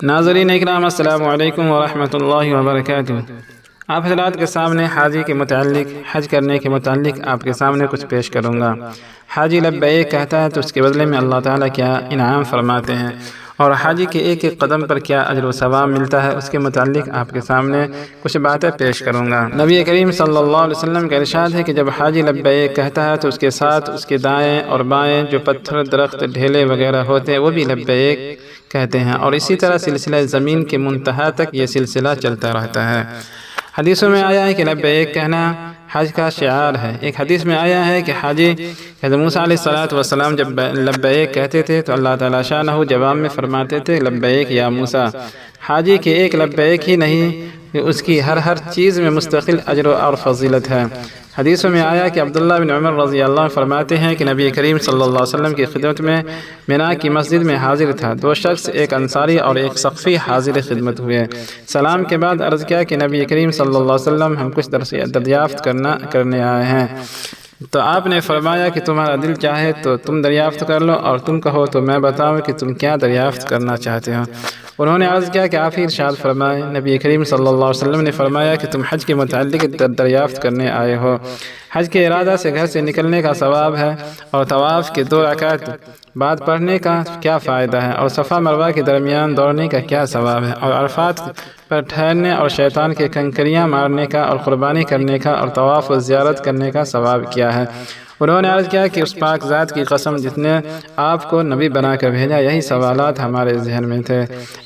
ناظرین اکرام السلام علیکم ورحمۃ اللہ وبرکاتہ۔ آپ حضرات کے سامنے حاجی کے متعلق حج کرنے کے متعلق آپ کے سامنے کچھ پیش کروں گا۔ حاجی لبیک کہتا ہے تو اس کے بدلے میں اللہ تعالیٰ کیا انعام فرماتے ہیں، اور حاجی کے ایک ایک قدم پر کیا اجر و ثواب ملتا ہے، اس کے متعلق آپ کے سامنے کچھ باتیں پیش کروں گا۔ نبی کریم صلی اللہ علیہ وسلم کا ارشاد ہے کہ جب حاجی لبیک کہتا ہے تو اس کے ساتھ اس کے دائیں اور بائیں جو پتھر، درخت، ڈھیلے وغیرہ ہوتے ہیں وہ بھی لبیک کہتے ہیں، اور اسی طرح سلسلہ زمین کے منتہا تک یہ سلسلہ چلتا رہتا ہے۔ حدیثوں میں آیا ہے کہ لبیک کہنا حج کا شعار ہے۔ ایک حدیث میں آیا ہے کہ حاجی حضرت موسیٰ علیہ السلام جب لبیک کہتے تھے تو اللہ تعالیٰ شانہ جواب میں فرماتے تھے لبیک یا موسیٰ۔ حاجی کے ایک لبیک ہی نہیں کہ اس کی ہر چیز میں مستقل اجر اور فضیلت ہے۔ حدیثوں میں آیا کہ عبداللہ بن عمر رضی اللہ عنہ فرماتے ہیں کہ نبی کریم صلی اللہ علیہ وسلم کی خدمت میں مینا کی مسجد میں حاضر تھا، دو شخص، ایک انصاری اور ایک ثقفی حاضر خدمت ہوئے۔ سلام کے بعد عرض کیا کہ نبی کریم صلی اللہ علیہ وسلم ہم کچھ دریافت کرنے آئے ہیں، تو آپ نے فرمایا کہ تمہارا دل چاہے تو تم دریافت کر لو، اور تم کہو تو میں بتاؤں کہ تم کیا دریافت کرنا چاہتے ہو۔ انہوں نے عرض کیا کہ آپ ہی ارشاد فرمائے۔ نبی کریم صلی اللہ علیہ وسلم نے فرمایا کہ تم حج کے متعلق دریافت کرنے آئے ہو۔ حج کے ارادہ سے گھر سے نکلنے کا ثواب ہے، اور طواف کے 2 رکعت بعد پڑھنے کا کیا فائدہ ہے، اور صفا مروہ کے درمیان دوڑنے کا کیا ثواب ہے، اور عرفات پر ٹھہرنے اور شیطان کے کنکریاں مارنے کا اور قربانی کرنے کا اور طواف و زیارت کرنے کا ثواب کیا ہے۔ انہوں نے عرض کیا کہ اس پاک ذات کی قسم جس نے آپ کو نبی بنا کر بھیجا، یہی سوالات ہمارے ذہن میں تھے۔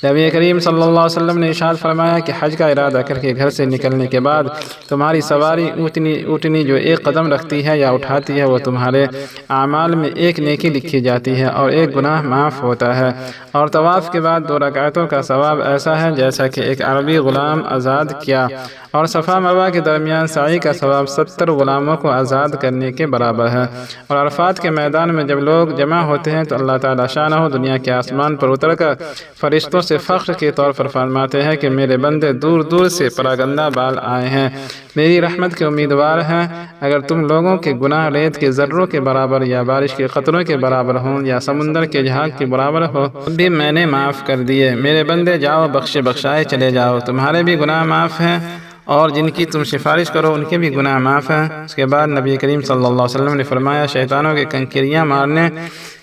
نبی کریم صلی اللہ علیہ وسلم نے ارشاد فرمایا کہ حج کا ارادہ کر کے گھر سے نکلنے کے بعد تمہاری سواری اونٹنی جو ایک قدم رکھتی ہے یا اٹھاتی ہے، وہ تمہارے اعمال میں ایک نیکی لکھی جاتی ہے اور ایک گناہ معاف ہوتا ہے۔ اور طواف کے بعد 2 رکعتوں کا ثواب ایسا ہے جیسا کہ ایک عربی غلام آزاد کیا، اور صفا مروہ کے درمیان سعی کا ثواب 70 غلاموں کو آزاد کرنے کے برابر ہے۔ اور عرفات کے میدان میں جب لوگ جمع ہوتے ہیں تو اللہ تعالیٰ شانہ دنیا کے آسمان پر اتر کر فرشتوں سے فخر کے طور پر فرماتے ہیں کہ میرے بندے دور دور سے پراگندہ بال آئے ہیں، میری رحمت کے امیدوار ہیں۔ اگر تم لوگوں کے گناہ ریت کے ذروں کے برابر یا بارش کے قطروں کے برابر ہوں یا سمندر کے جھاگ کے برابر ہو بھی میں نے معاف کر دیے۔ میرے بندے جاؤ، بخشائے چلے جاؤ، تمہارے بھی گناہ معاف ہیں، اور جن کی تم سفارش کرو ان کے بھی گناہ معاف ہیں۔ اس کے بعد نبی کریم صلی اللہ علیہ وسلم نے فرمایا شیطانوں کے کنکریاں مارنے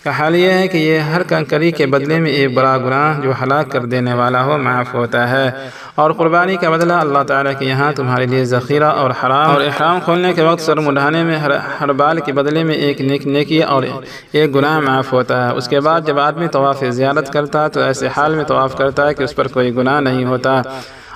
کا حال یہ ہے کہ یہ ہر کنکری کے بدلے میں ایک بڑا گناہ جو ہلاک کر دینے والا ہو معاف ہوتا ہے، اور قربانی کا بدلہ اللہ تعالیٰ کے یہاں تمہارے لیے ذخیرہ اور احرام کھولنے کے وقت سر مڈھانے میں ہر بال کے بدلے میں ایک نیکی اور ایک گناہ معاف ہوتا ہے۔ اس کے بعد جب آدمی طواف زیارت کرتا ہے تو ایسے حال میں طواف کرتا ہے کہ اس پر کوئی گناہ نہیں ہوتا،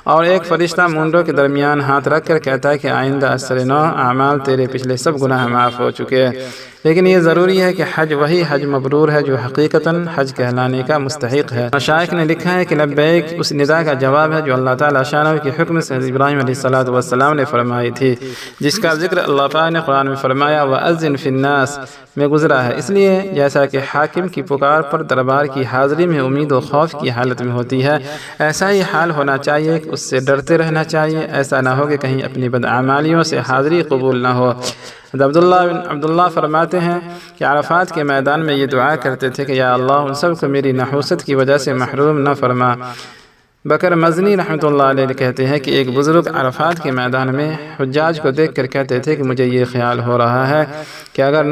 اور ایک فرشتہ مونڈوں کے درمیان ہاتھ رکھ کر کہتا ہے کہ آئندہ اثر نو اعمال تیرے پچھلے سب گناہ معاف ہو چکے ہیں۔ لیکن یہ ضروری ہے کہ حج وہی حج مبرور ہے جو حقیقتاً حج کہلانے کا مستحق ہے۔ مشائخ نے لکھا ہے کہ لبیک اس ندا کا جواب ہے جو اللہ تعالیٰ شانہ کے حکم سے حضرت ابراہیم علیہ السلام نے فرمائی تھی، جس کا ذکر اللہ پاک نے قرآن میں فرمایا وَأَذِّن فِي النَّاسِ میں گزرا ہے۔ اس لیے جیسا کہ حاکم کی پکار پر دربار کی حاضری میں امید و خوف کی حالت میں ہوتی ہے، ایسا ہی حال ہونا چاہیے کہ اس سے ڈرتے رہنا چاہیے، ایسا نہ ہو کہ کہیں اپنی بدعمالیوں سے حاضری قبول نہ ہو۔ عبداللہ فرماتے ہیں کہ عرفات کے میدان میں یہ دعا کرتے تھے کہ یا اللہ ان سب کو میری نحوست کی وجہ سے محروم نہ فرما۔ بکر مزنی رحمۃ اللہ علیہ کہتے ہیں کہ ایک بزرگ عرفات کے میدان میں حجاج کو دیکھ کر کہتے تھے کہ مجھے یہ خیال ہو رہا ہے کہ اگر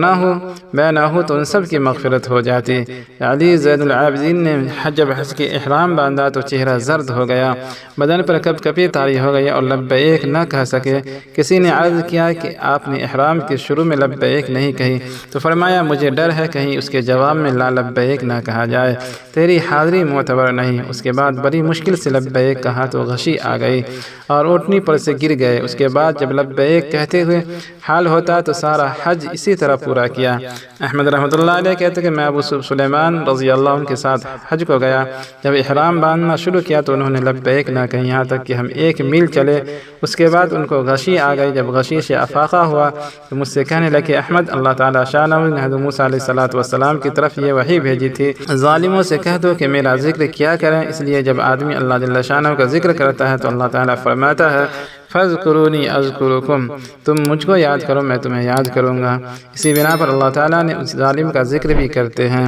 میں نہ ہوں تو ان سب کی مغفرت ہو جاتی۔ علی زین العابدین نے جب حج کے احرام باندھا تو چہرہ زرد ہو گیا، بدن پر کپ کپی طاری ہو گئی اور لبیک نہ کہہ سکے۔ کسی نے عرض کیا کہ آپ نے احرام کے شروع میں لبیک نہیں کہی، تو فرمایا مجھے ڈر ہے کہیں اس کے جواب میں لا لبیک نہ کہا جائے، تیری حاضری معتبر نہیں۔ اس کے بعد بڑی مشکل سے لبیک کہا تو غشی آ گئی اور اونٹنی پر سے گر گئے۔ اس کے بعد جب لبیک کہتے ہوئے حال ہوتا تو سارا حج اسی طرح پورا کیا۔ احمد رحمۃ اللہ علیہ کہتے کہ میں ابو سلیمان رضی اللہ عنہ کے ساتھ حج کو گیا، جب احرام باندھنا شروع کیا تو انہوں نے لبیک نہ کہی، یہاں تک کہ ہم 1 میل چلے۔ اس کے بعد ان کو غشی آ گئی، جب غشی سے افاقہ ہوا تو مجھ سے کہنے لگے احمد اللہ تعالیٰ شانہ نے حضرت موسیٰ علیہ السلام کی طرف یہ وحی بھیجی تھی، ظالموں سے کہہ دو کہ میرا ذکر کیا کریں۔ اس لیے جب آدمی اللہ جل شانہ کا ذکر کرتا ہے تو اللہ تعالیٰ فرماتا ہے فَاذْكُرُونِي أَذْكُرُكُمْ تم مجھ کو یاد کرو میں تمہیں یاد کروں گا۔ اسی بنا پر اللہ تعالیٰ نے اس ظالم کا ذکر بھی کرتے ہیں۔